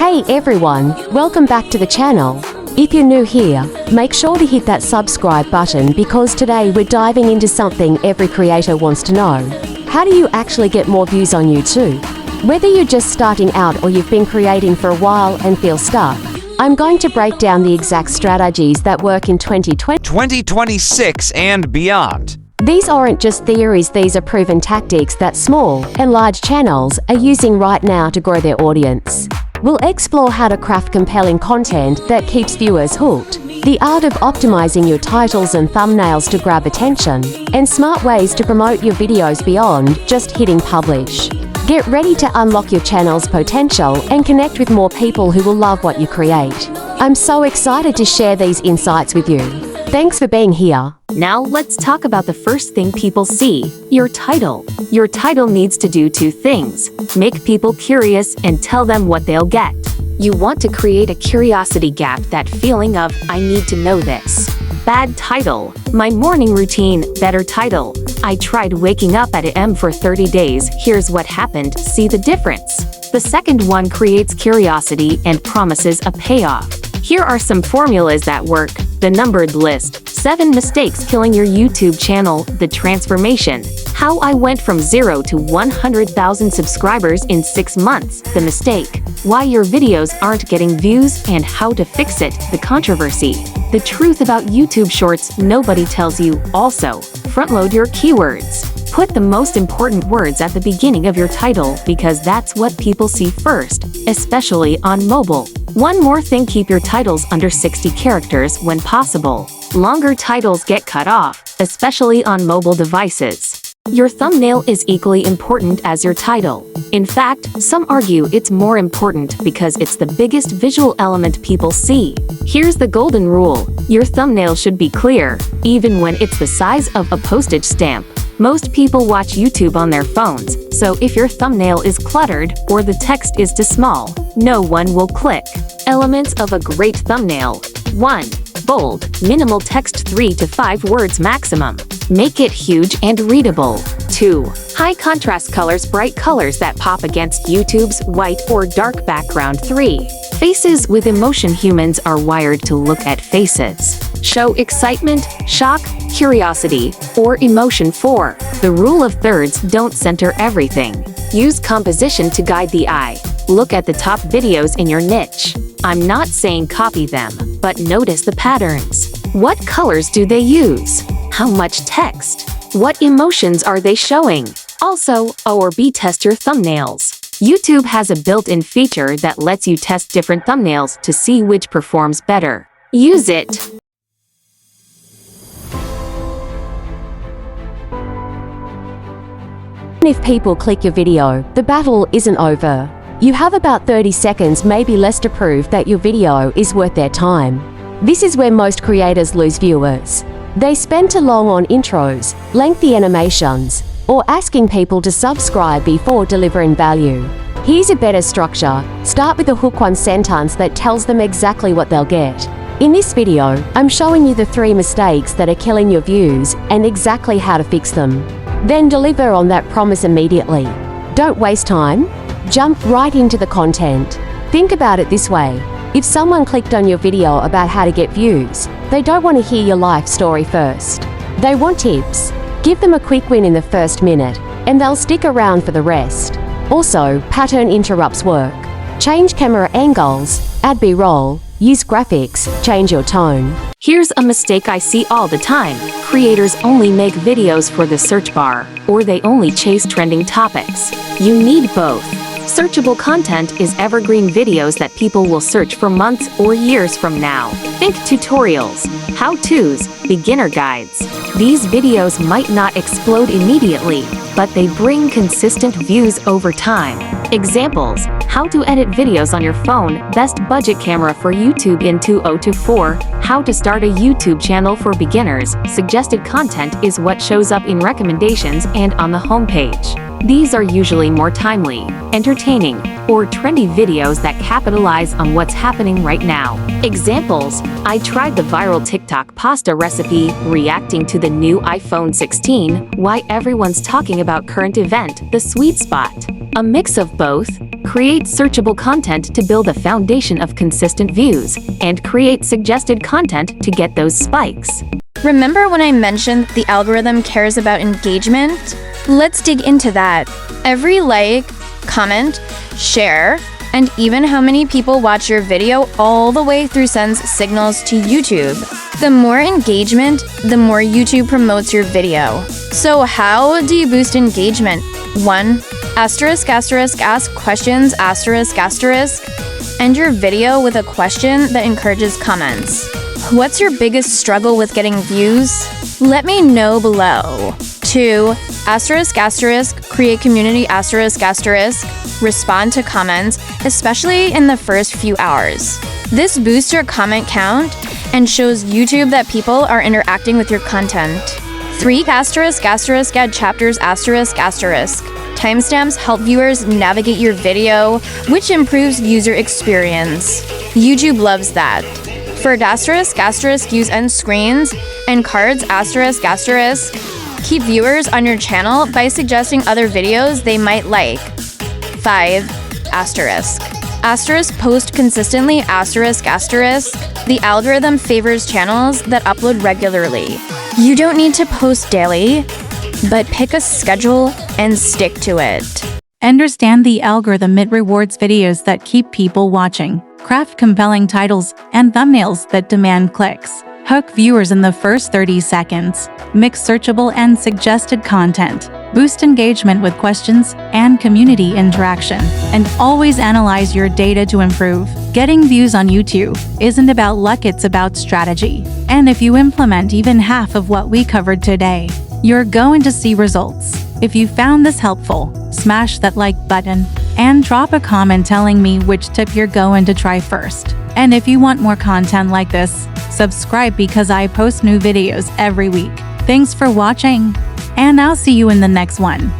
Hey everyone, welcome back to the channel. If you're new here, make sure to hit that subscribe button because today we're diving into something every creator wants to know. How do you actually get more views on YouTube? Whether you're just starting out or you've been creating for a while and feel stuck, I'm going to break down the exact strategies that work in 2026 and beyond. These aren't just theories, these are proven tactics that small and large channels are using right now to grow their audience. We'll explore how to craft compelling content that keeps viewers hooked, the art of optimizing your titles and thumbnails to grab attention, and smart ways to promote your videos beyond just hitting publish. Get ready to unlock your channel's potential and connect with more people who will love what you create. I'm so excited to share these insights with you. Thanks for being here. Now let's talk about the first thing people see, your title. Your title needs to do two things: make people curious and tell them what they'll get. You want to create a curiosity gap, that feeling of, I need to know this. Bad title: my morning routine. Better title: I tried waking up at AM for 30 days, here's what happened, see the difference. The second one creates curiosity and promises a payoff. Here are some formulas that work. The numbered list: 7 mistakes killing your YouTube channel. The transformation: how I went from 0 to 100,000 subscribers in 6 months. The mistake: why your videos aren't getting views and how to fix it. The controversy: the truth about YouTube Shorts nobody tells you. Also, front-load your keywords. Put the most important words at the beginning of your title because that's what people see first, especially on mobile. One more thing: keep your titles under 60 characters when possible. Longer titles get cut off, especially on mobile devices. Your thumbnail is equally important as your title. In fact, some argue it's more important because it's the biggest visual element people see. Here's the golden rule: your thumbnail should be clear, even when it's the size of a postage stamp. Most people watch YouTube on their phones, so if your thumbnail is cluttered or the text is too small, no one will click. Elements of a great thumbnail: 1. Bold, minimal text, 3 to 5 words maximum. Make it huge and readable. 2. High contrast colors, bright colors that pop against YouTube's white or dark background. 3. Faces with emotion, humans are wired to look at faces. Show excitement, shock, curiosity, or emotion. 4. The rule of thirds: don't center everything. Use composition to guide the eye. Look at the top videos in your niche. I'm not saying copy them, but notice the patterns. What colors do they use? How much text? What emotions are they showing? Also, A or B test your thumbnails. YouTube has a built-in feature that lets you test different thumbnails to see which performs better. Use it. If people click your video, the battle isn't over. You have about 30 seconds, maybe less, to prove that your video is worth their time. This is where most creators lose viewers. They spend too long on intros, lengthy animations, or asking people to subscribe before delivering value. Here's a better structure. Start with a hook, one sentence that tells them exactly what they'll get. In this video, I'm showing you the 3 mistakes that are killing your views and exactly how to fix them. Then deliver on that promise immediately. Don't waste time. Jump right into the content. Think about it this way: if someone clicked on your video about how to get views, they don't want to hear your life story first. They want tips. Give them a quick win in the first minute, and they'll stick around for the rest. Also, pattern interrupts work. Change camera angles, add B-roll, use graphics, change your tone. Here's a mistake I see all the time: creators only make videos for the search bar, or they only chase trending topics. You need both. Searchable content is evergreen videos that people will search for months or years from now. Think tutorials, how-tos, beginner guides. These videos might not explode immediately, but they bring consistent views over time. Examples: how to edit videos on your phone, best budget camera for YouTube in 2024, how to start a YouTube channel for beginners. Suggested content is what shows up in recommendations and on the homepage. These are usually more timely, entertaining, or trendy videos that capitalize on what's happening right now. Examples: I tried the viral TikTok pasta recipe, reacting to the new iPhone 16, why everyone's talking about current event, the sweet spot. A mix of both. Create searchable content to build a foundation of consistent views, and create suggested content to get those spikes. Remember when I mentioned the algorithm cares about engagement? Let's dig into that. Every like, comment, share, and even how many people watch your video all the way through sends signals to YouTube. The more engagement, the more YouTube promotes your video. So how do you boost engagement? 1. Asterisk, asterisk, ask questions, asterisk, asterisk. End your video with a question that encourages comments. What's your biggest struggle with getting views? Let me know below. 2. Asterisk, asterisk, create community, asterisk, asterisk. Respond to comments, especially in the first few hours. This boosts your comment count and shows YouTube that people are interacting with your content. 3. Asterisk, asterisk, add chapters, asterisk, asterisk. Timestamps help viewers navigate your video, which improves user experience. YouTube loves that. For asterisk, asterisk, use end screens and cards, asterisk, asterisk. Keep viewers on your channel by suggesting other videos they might like. 5. Asterisk. Asterisk, post consistently, asterisk, asterisk. The algorithm favors channels that upload regularly. You don't need to post daily, but pick a schedule and stick to it. Understand the algorithm. It rewards videos that keep people watching. Craft compelling titles and thumbnails that demand clicks. Hook viewers in the first 30 seconds. Mix searchable and suggested content. Boost engagement with questions and community interaction. And always analyze your data to improve. Getting views on YouTube isn't about luck, it's about strategy. And if you implement even half of what we covered today, you're going to see results. If you found this helpful, smash that like button and drop a comment telling me which tip you're going to try first. And if you want more content like this, subscribe because I post new videos every week. Thanks for watching, and I'll see you in the next one.